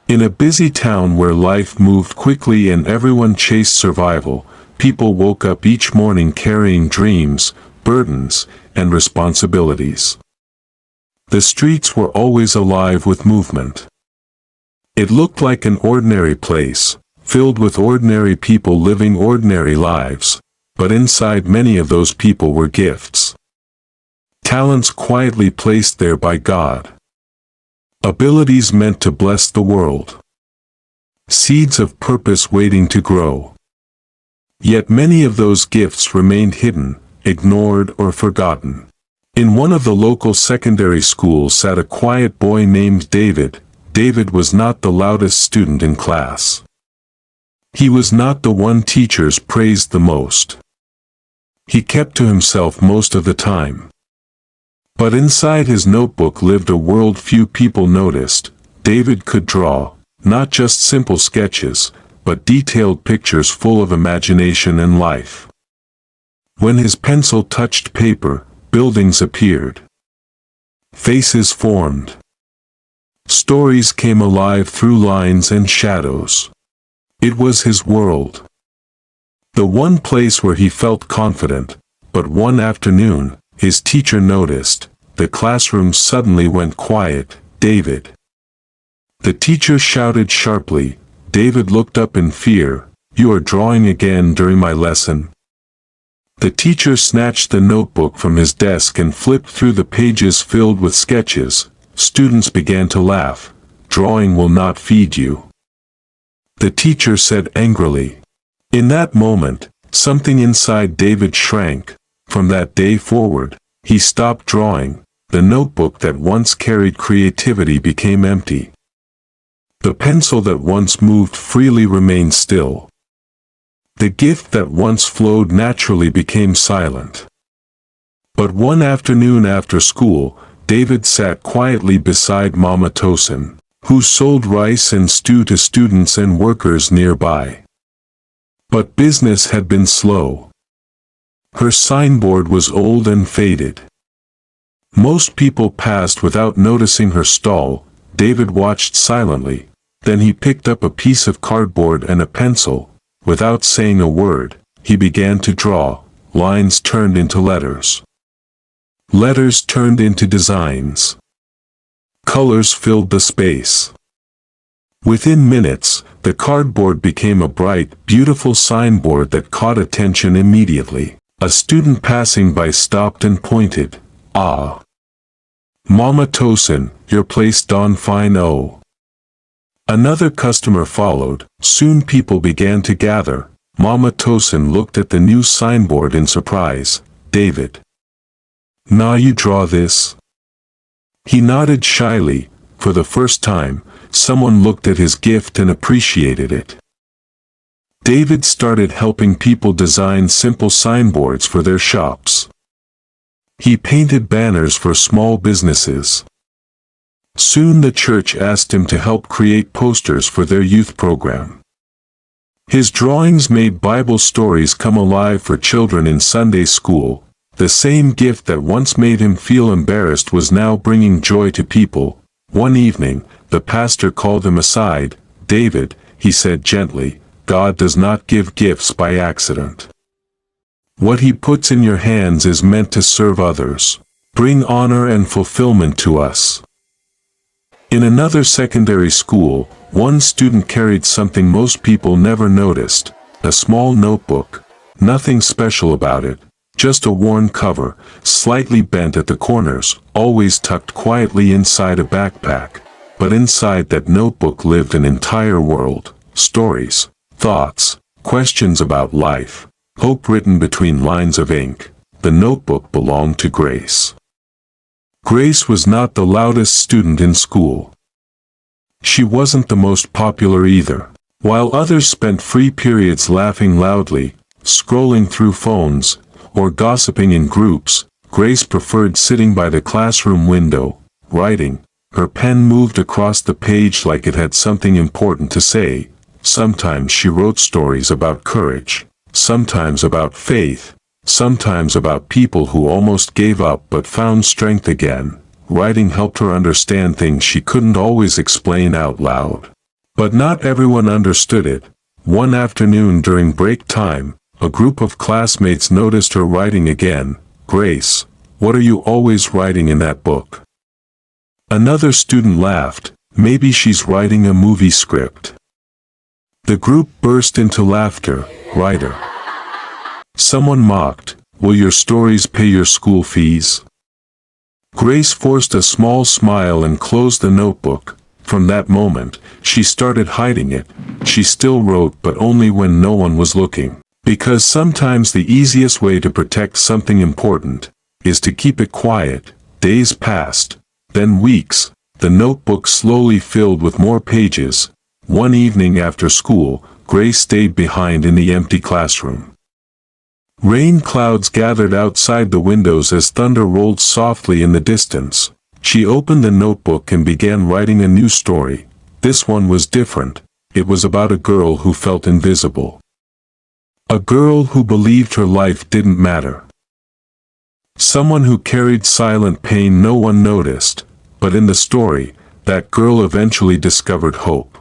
In a busy town where life moved quickly and everyone chased survival, people woke up each morning carrying dreams, burdens, and responsibilities. The streets were always alive with movement. It looked like an ordinary place, filled with ordinary people living ordinary lives, but inside many of those people were gifts. Talents quietly placed there by God. Abilities meant to bless the world. Seeds of purpose waiting to grow. Yet many of those gifts remained hidden, ignored or forgotten. In one of the local secondary schools sat a quiet boy named David. David was not the loudest student in class. He was not the one teachers praised the most. He kept to himself most of the time. But inside his notebook lived a world few people noticed. David could draw, not just simple sketches, but detailed pictures full of imagination and life. When his pencil touched paper, buildings appeared. Faces formed. Stories came alive through lines and shadows. It was his world. The one place where he felt confident, but one afternoon, his teacher noticed. The classroom suddenly went quiet. "David." The teacher shouted sharply. David looked up in fear. "You are drawing again during my lesson?" The teacher snatched the notebook from his desk and flipped through the pages filled with sketches. Students began to laugh. "Drawing will not feed you," the teacher said angrily. In that moment, something inside David shrank. From that day forward, he stopped drawing. The notebook that once carried creativity became empty. The pencil that once moved freely remained still. The gift that once flowed naturally became silent. But one afternoon after school, David sat quietly beside Mama Tosin, who sold rice and stew to students and workers nearby. But business had been slow. Her signboard was old and faded. Most people passed without noticing her stall. David watched silently. Then he picked up a piece of cardboard and a pencil. Without saying a word, he began to draw. Lines turned into letters. Letters turned into designs. Colors filled the space. Within minutes, the cardboard became a bright, beautiful signboard that caught attention immediately. A student passing by stopped and pointed. "Ah! Mama Tosin, your place dawn fine oh." Another customer followed. Soon people began to gather. Mama Tosin looked at the new signboard in surprise. "David, now you draw this?" He nodded shyly. For the first time, someone looked at his gift and appreciated it. David started helping people design simple signboards for their shops. He painted banners for small businesses. Soon the church asked him to help create posters for their youth program. His drawings made Bible stories come alive for children in Sunday school. The same gift that once made him feel embarrassed was now bringing joy to people. One evening, the pastor called him aside. "David," he said gently, "God does not give gifts by accident. What he puts in your hands is meant to serve others, bring honor and fulfillment to us." In another secondary school, one student carried something most people never noticed, a small notebook. Nothing special about it, just a worn cover, slightly bent at the corners, always tucked quietly inside a backpack. But inside that notebook lived an entire world, stories, thoughts, questions about life, hope written between lines of ink. The notebook belonged to Grace. Grace was not the loudest student in school. She wasn't the most popular either. While others spent free periods laughing loudly, scrolling through phones, or gossiping in groups, Grace preferred sitting by the classroom window, writing. Her pen moved across the page like it had something important to say. Sometimes she wrote stories about courage, sometimes about faith, sometimes about people who almost gave up but found strength again. Writing helped her understand things she couldn't always explain out loud. But not everyone understood it. One afternoon during break time, a group of classmates noticed her writing again. "Grace, what are you always writing in that book?" Another student laughed. "Maybe she's writing a movie script." The group burst into laughter. "Writer." Someone mocked. "Will your stories pay your school fees?" Grace forced a small smile and closed the notebook. From that moment, she started hiding it. She still wrote, but only when no one was looking. Because sometimes the easiest way to protect something important is to keep it quiet. Days passed, then weeks. The notebook slowly filled with more pages. One evening after school, Grace stayed behind in the empty classroom. Rain clouds gathered outside the windows as thunder rolled softly in the distance. She opened the notebook and began writing a new story. This one was different. It was about a girl who felt invisible. A girl who believed her life didn't matter. Someone who carried silent pain no one noticed. But in the story, that girl eventually discovered hope.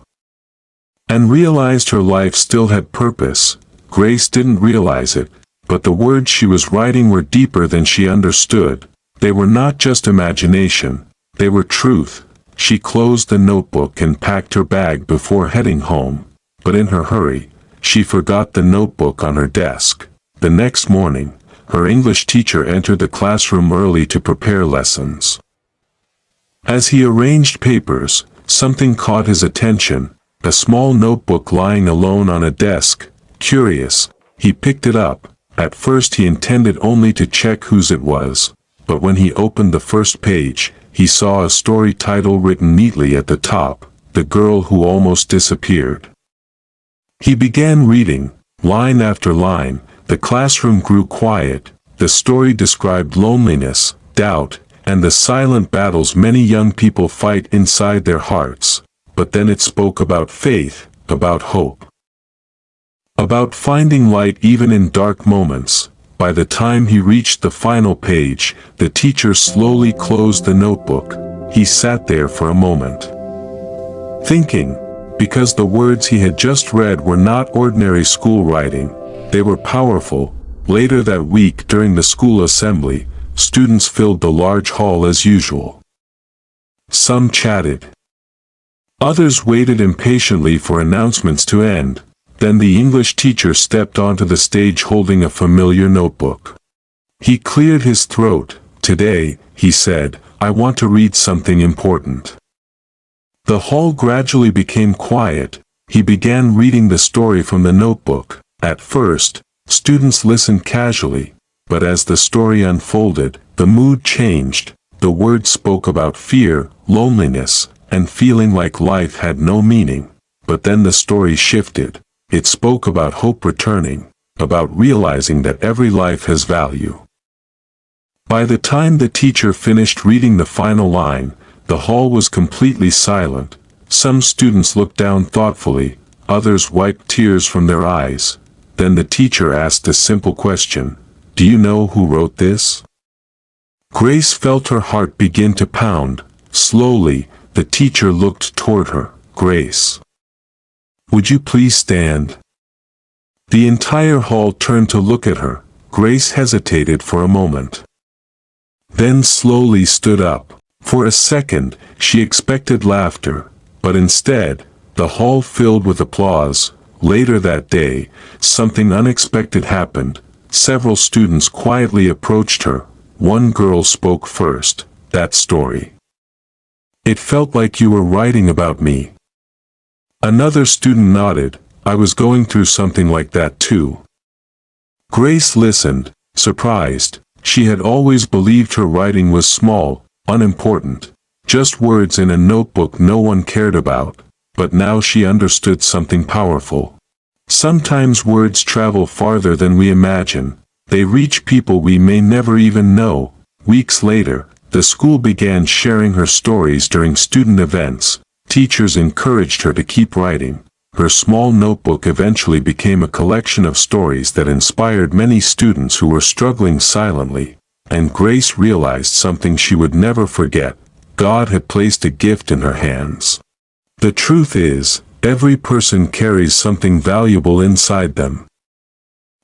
And realized her life still had purpose. Grace didn't realize it, but the words she was writing were deeper than she understood. They were not just imagination, they were truth. She closed the notebook and packed her bag before heading home. But in her hurry, she forgot the notebook on her desk. The next morning, her English teacher entered the classroom early to prepare lessons. As he arranged papers, something caught his attention, a small notebook lying alone on a desk. Curious, he picked it up. At first he intended only to check whose it was, but when he opened the first page, he saw a story title written neatly at the top, "The Girl Who Almost Disappeared." He began reading, line after line. The classroom grew quiet. The story described loneliness, doubt, and the silent battles many young people fight inside their hearts. But then it spoke about faith, about hope. About finding light even in dark moments. By the time he reached the final page, the teacher slowly closed the notebook. He sat there for a moment, thinking, because the words he had just read were not ordinary school writing, they were powerful. Later that week during the school assembly, students filled the large hall as usual. Some chatted. Others waited impatiently for announcements to end. Then the English teacher stepped onto the stage holding a familiar notebook. He cleared his throat. "Today," he said, "I want to read something important." The hall gradually became quiet. He began reading the story from the notebook. At first, students listened casually, but as the story unfolded, the mood changed. The words spoke about fear, loneliness, and feeling like life had no meaning. But then the story shifted. It spoke about hope returning, about realizing that every life has value. By the time the teacher finished reading the final line, the hall was completely silent. Some students looked down thoughtfully, others wiped tears from their eyes. Then the teacher asked a simple question, "Do you know who wrote this?" Grace felt her heart begin to pound. Slowly, the teacher looked toward her. "Grace, would you please stand?" The entire hall turned to look at her. Grace hesitated for a moment, then slowly stood up. For a second, she expected laughter, but instead, the hall filled with applause. Later that day, something unexpected happened. Several students quietly approached her. One girl spoke first. "That story. It felt like you were writing about me." Another student nodded. "I was going through something like that too." Grace listened, surprised. She had always believed her writing was small, unimportant, just words in a notebook no one cared about. But now she understood something powerful. Sometimes words travel farther than we imagine. They reach people we may never even know. Weeks later, the school began sharing her stories during student events. Teachers encouraged her to keep writing. Her small notebook eventually became a collection of stories that inspired many students who were struggling silently. And Grace realized something she would never forget. God had placed a gift in her hands. The truth is, Every person carries something valuable inside them.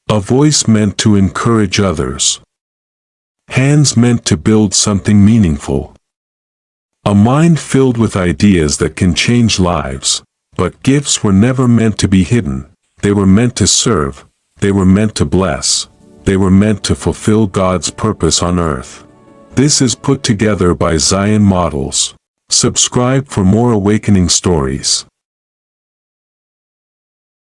A voice meant to encourage others. Hands meant to build something meaningful. A mind filled with ideas that can change lives. But gifts were never meant to be hidden. They were meant to serve. They were meant to bless. They were meant to fulfill God's purpose on earth. This is put together by Zion Models. Subscribe for more awakening stories.